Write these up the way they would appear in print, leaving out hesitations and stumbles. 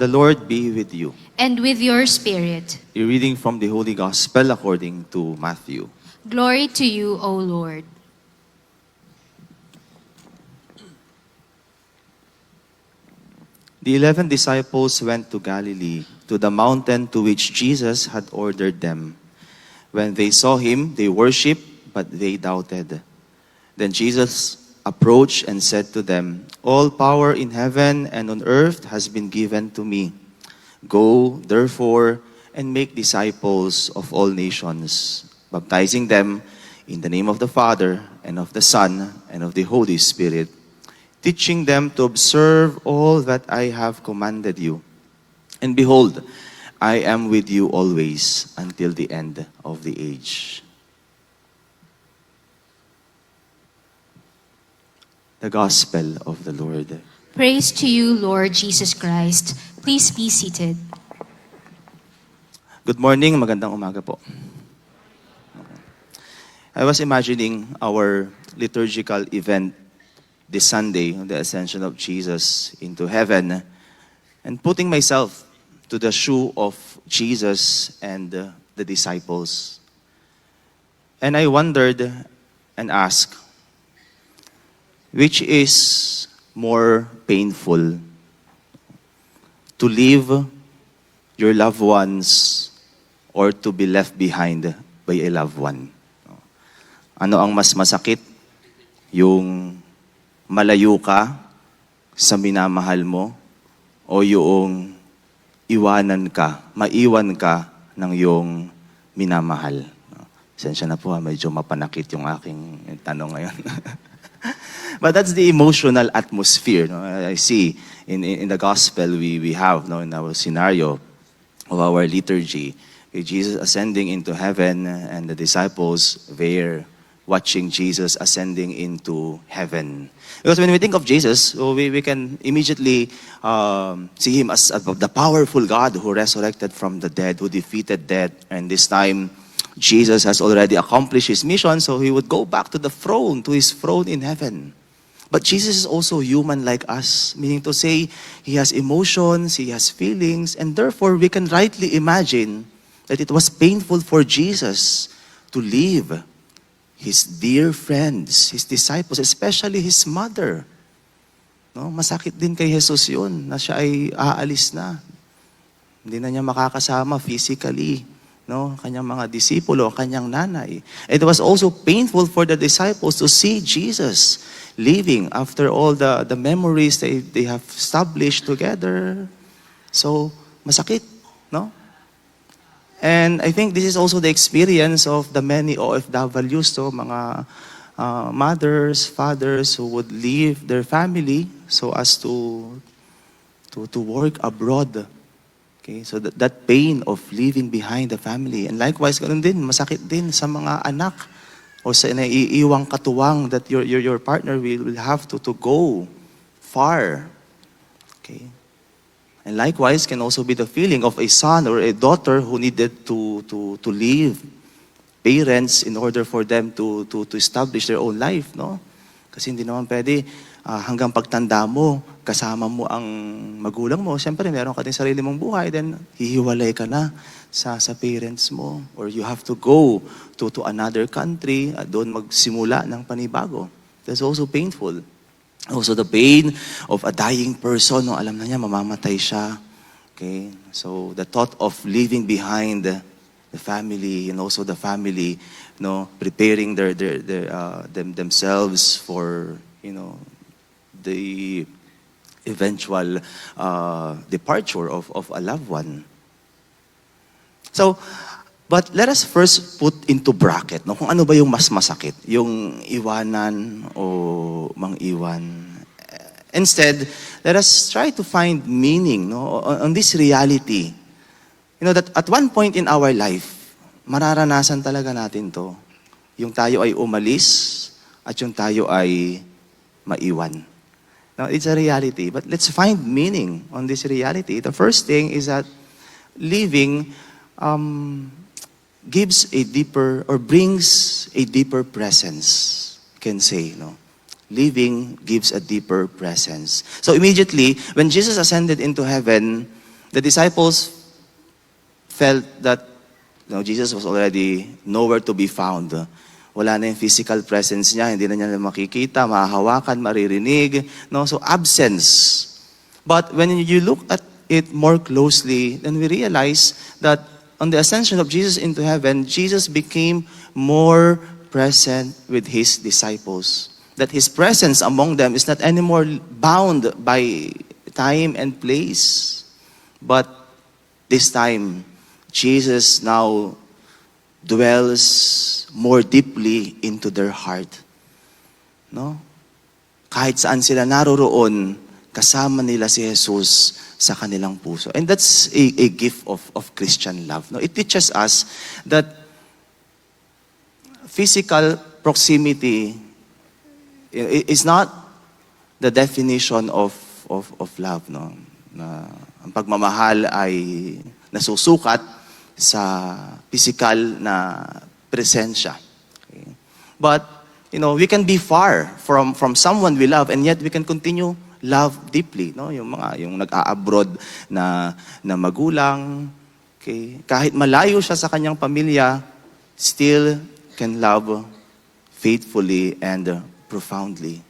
The Lord be with you. And with your spirit. A reading from the Holy Gospel according to Matthew. Glory to you, O Lord. The 11 disciples went to Galilee, to the mountain to which Jesus had ordered them. When they saw him, they worshipped, but they doubted. Then Jesus approached and said to them, "All power in heaven and on earth has been given to me. Go, therefore, and make disciples of all nations, baptizing them in the name of the Father, and of the Son, and of the Holy Spirit, teaching them to observe all that I have commanded you. And behold, I am with you always until the end of the age." The Gospel of the Lord. Praise to you, Lord Jesus Christ. Please be seated. Good morning, magandang umaga po. I was imagining our liturgical event this Sunday, the ascension of Jesus into heaven, and putting myself to the shoe of Jesus and the disciples. And I wondered and asked, which is more painful? To leave your loved ones or to be left behind by a loved one? Ano ang mas masakit? Yung malayo ka sa minamahal mo o yung maiwan ka ng iyong minamahal? Sensya na po, medyo mapanakit yung aking tanong ngayon. But that's the emotional atmosphere. No? I see in the gospel we have in our scenario of our liturgy, Jesus ascending into heaven and the disciples there watching Jesus ascending into heaven. Because when we think of Jesus, we can immediately see him as the powerful God who resurrected from the dead, who defeated death. And this time, Jesus has already accomplished his mission, so he would go back to his throne in heaven. But Jesus is also human like us, meaning to say, he has emotions, he has feelings, and therefore we can rightly imagine that it was painful for Jesus to leave his dear friends, his disciples, especially his mother. No, masakit din kay Jesus yun, na siya ay aalis na. Hindi na niya makakasama physically, no, kanyang mga disipulo, kanyang nanay. It was also painful for the disciples to see Jesus leaving after all the memories they have established together. So, masakit, no? And I think this is also the experience of the many OFWs, so mga mothers, fathers who would leave their family so as to work abroad. Okay, so that pain of leaving behind the family. And likewise, ganun din, masakit din sa mga anak o sa naiiwang katuwang that your partner will have to go far. Okay. And likewise can also be the feeling of a son or a daughter who needed to leave parents in order for them to establish their own life, no? Kasi hindi naman pwede hanggang pagtanda mo, kasama mo ang magulang mo. Siyempre, meron ka din sarili mong buhay, then hihiwalay ka na sa parents mo. Or you have to go to another country, doon magsimula ng panibago. That's also painful. Also the pain of a dying person, no, alam na niya mamamatay siya. Okay? So the thought of leaving behind the family and also the family, preparing themselves for, the eventual departure of a loved one. So, but let us first put into bracket, kung ano ba yung mas masakit, yung iwanan o mang-iwan. Instead, let us try to find meaning on this reality. That at one point in our life, mararanasan talaga natin to. Yung tayo ay umalis at yung tayo ay maiwan. Now, it's a reality, but let's find meaning on this reality. The first thing is that leaving gives a deeper or brings a deeper presence, you can say, Leaving gives a deeper presence. So immediately, when Jesus ascended into heaven, The disciples felt that Jesus was already nowhere to be found. Wala na yung physical presence niya, hindi na niya makikita, mahahawakan, maririnig. No? So absence. But when you look at it more closely, then we realize that on the ascension of Jesus into heaven, Jesus became more present with his disciples. That his presence among them is not anymore bound by time and place. But this time, Jesus now dwells more deeply into their heart. No? Kahit saan sila naroroon, kasama nila si Jesus sa kanilang puso. And that's a gift of Christian love. No? It teaches us that physical proximity is not the definition of love. No? Na ang pagmamahal ay nasusukat sa physical na presensya. Okay? But, we can be far from someone we love and yet we can continue love deeply. No? Yung nag-a-abroad na magulang, okay? Kahit malayo siya sa kanyang pamilya, still can love faithfully and profoundly.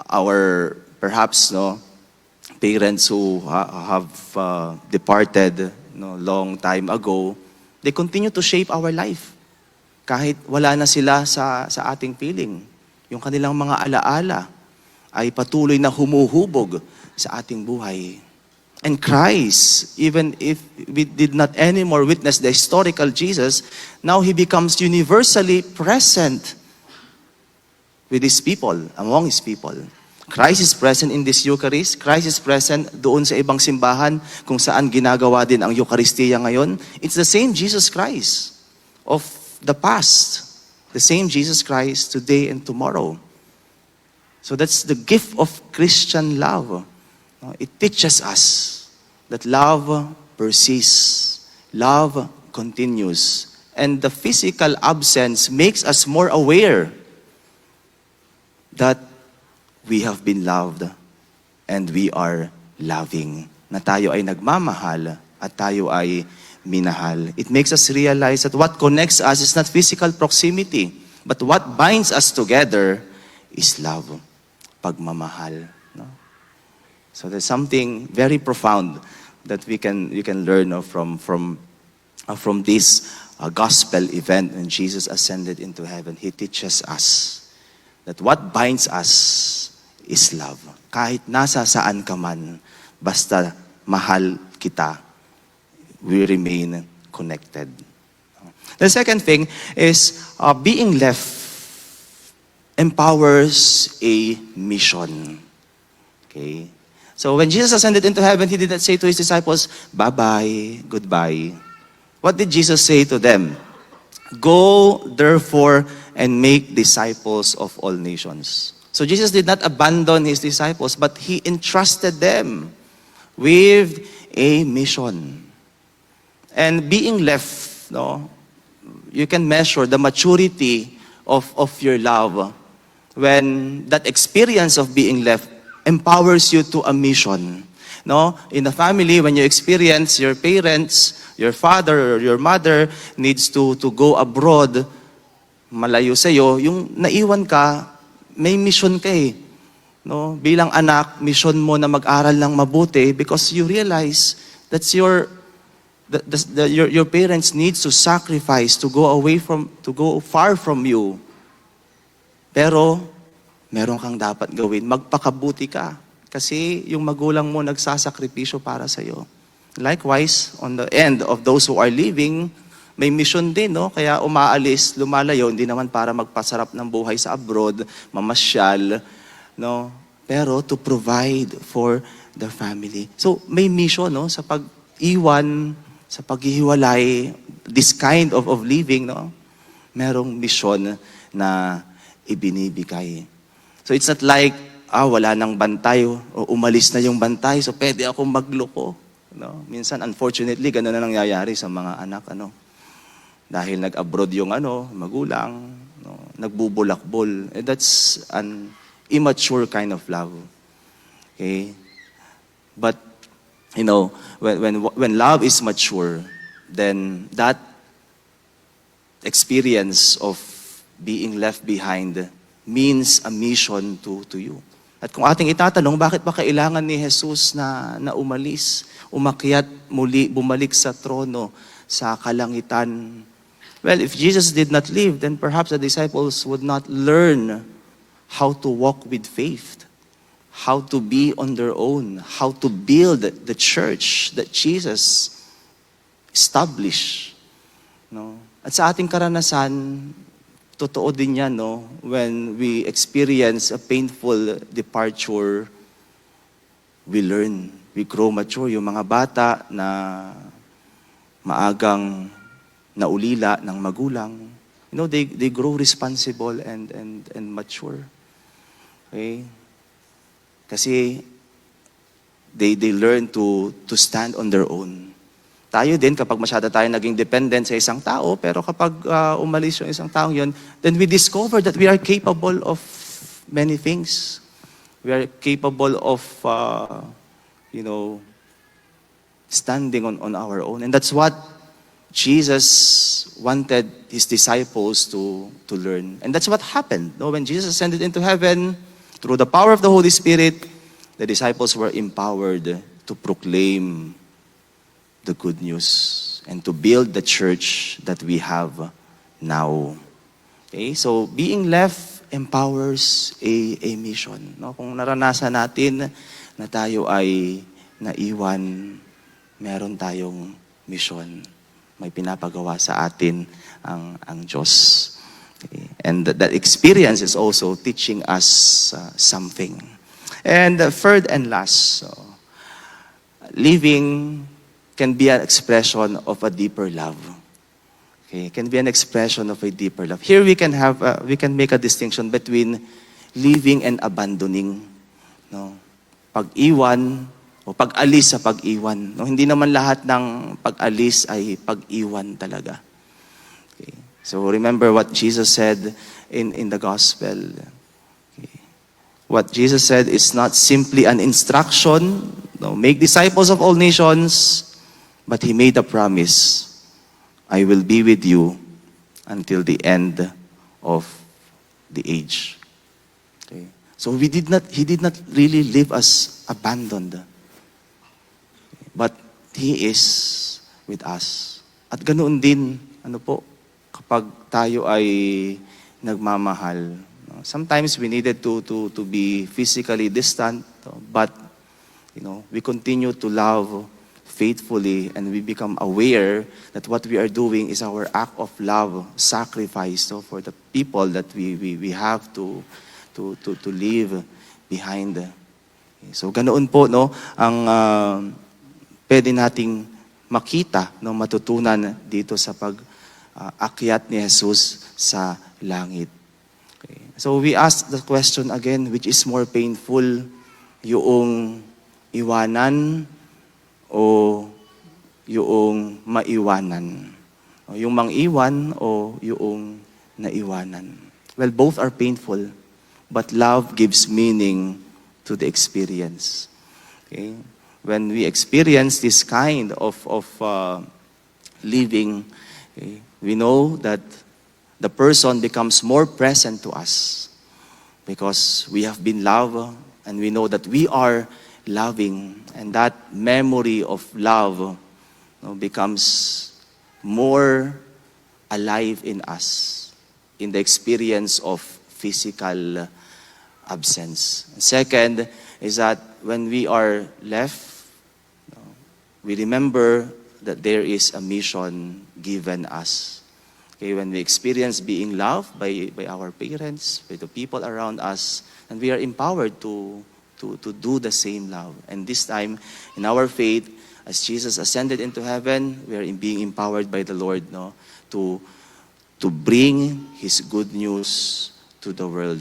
Our, perhaps, parents who have departed long time ago, they continue to shape our life. Kahit wala na sila sa ating piling. Yung kanilang mga alaala ay patuloy na humuhubog sa ating buhay. And Christ, even if we did not anymore witness the historical Jesus, now He becomes universally present with His people, among His people. Christ is present in this Eucharist. Christ is present doon sa ibang simbahan kung saan ginagawa din ang Eucharistia ngayon. It's the same Jesus Christ of the past. The same Jesus Christ today and tomorrow. So that's the gift of Christian love. It teaches us that love persists. Love continues. And the physical absence makes us more aware that we have been loved and we are loving. Na tayo ay nagmamahal at tayo ay minahal. It makes us realize that what connects us is not physical proximity, but what binds us together is love, pagmamahal. No? So there's something very profound that we can learn from this gospel event when Jesus ascended into heaven. He teaches us that what binds us is love. Kahit nasa saan ka man, basta mahal kita, we remain connected. The second thing is being left empowers a mission. Okay? So when Jesus ascended into heaven, He did not say to His disciples, bye-bye, goodbye. What did Jesus say to them? Go, therefore, and make disciples of all nations. So Jesus did not abandon His disciples, but He entrusted them with a mission. And being left, you can measure the maturity of your love when that experience of being left empowers you to a mission. In the family, when you experience your parents, your father or your mother needs to go abroad, malayo sa'yo, yung naiwan ka, may mission ka eh. Bilang anak, mission mo na mag-aral ng mabuti because you realize that's your parents needs to sacrifice to go far from you. Pero meron kang dapat gawin, magpakabuti ka kasi yung magulang mo nagsasakripisyo para sa iyo. Likewise, on the end of those who are leaving, may mission din, Kaya umaalis, lumalayo, hindi naman para magpasarap ng buhay sa abroad, mamasyal, Pero to provide for the family. So, may mission, sa pag-iwan, sa paghihiwalay, this kind of living, merong mission na ibinibigay. So, it's not like, wala nang bantay, o umalis na yung bantay, so pwede akong magloko. Minsan, unfortunately, gano'n na nangyayari sa mga anak, Dahil nag-abroad yung magulang, nagbubulakbol. That's an immature kind of love. Okay? But You know, when love is mature, then that experience of being left behind means a mission to you. At kung ating itatanong, bakit ba kailangan ni Jesus na umalis, umakyat muli, bumalik sa trono, sa kalangitan? Well, if Jesus did not leave, then perhaps the disciples would not learn how to walk with faith, how to be on their own, how to build the church that Jesus established. No? At sa ating karanasan, totoo din yan, no? When we experience a painful departure, we learn, we grow mature. Yung mga bata na maagang naulila ng magulang, you know, they grow responsible and mature. Okay? Kasi they learn to stand on their own. Tayo din, kapag masyado tayo naging dependent sa isang tao, pero kapag umalis yung isang taong yun, then we discover that we are capable of many things. We are capable of, standing on our own. And that's what Jesus wanted his disciples to learn. And that's what happened. No? When Jesus ascended into heaven, through the power of the Holy Spirit, the disciples were empowered to proclaim the good news and to build the church that we have now. Okay? So being left empowers a mission. No? Kung naranasan natin na tayo ay naiwan, meron tayong mission. May pinapagawa sa atin ang Diyos. Okay? And that experience is also teaching us something. And third and last, living can be an expression of a deeper love. Okay, can be an expression of a deeper love. Here we can make a distinction between leaving and abandoning. No, pag-iwan o pag-alis sa pag-iwan. No, hindi naman lahat ng pag-alis ay pag-iwan talaga. Okay. So remember what Jesus said in the gospel. Okay. What Jesus said is not simply an instruction. No, make disciples of all nations. But he made a promise, I will be with you until the end of the age. Okay. So he did not really leave us abandoned. But he is with us. At ganoon din, kapag tayo ay nagmamahal. Sometimes we needed to be physically distant, but we continue to love faithfully, and we become aware that what we are doing is our act of love, sacrifice for the people that we have to leave behind. So ganoon po ang pwede nating makita, matutunan dito sa pag-akyat ni Jesus sa langit. Okay. So we ask the question again, which is more painful, yung iwanan o yung maiwanan? Yung mang-iwan o yung naiwanan? Well, both are painful, but love gives meaning to the experience. Okay? When we experience this kind of living, okay, we know that the person becomes more present to us because we have been loved and we know that we are loving, and that memory of love becomes more alive in us in the experience of physical absence. Second is that when we are left, we remember that there is a mission given us. Okay, when we experience being loved by our parents, by the people around us, and we are empowered to do the same love. And this time, in our faith, as Jesus ascended into heaven, we are being empowered by the Lord to bring His good news to the world.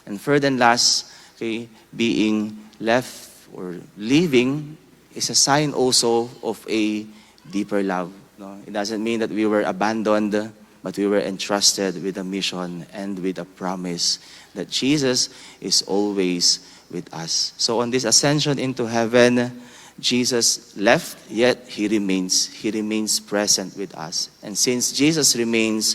And third and last, okay, being left or leaving is a sign also of a deeper love. It doesn't mean that we were abandoned, but we were entrusted with a mission and with a promise that Jesus is always with us. So on this ascension into heaven, Jesus left, yet He remains present with us. And since Jesus remains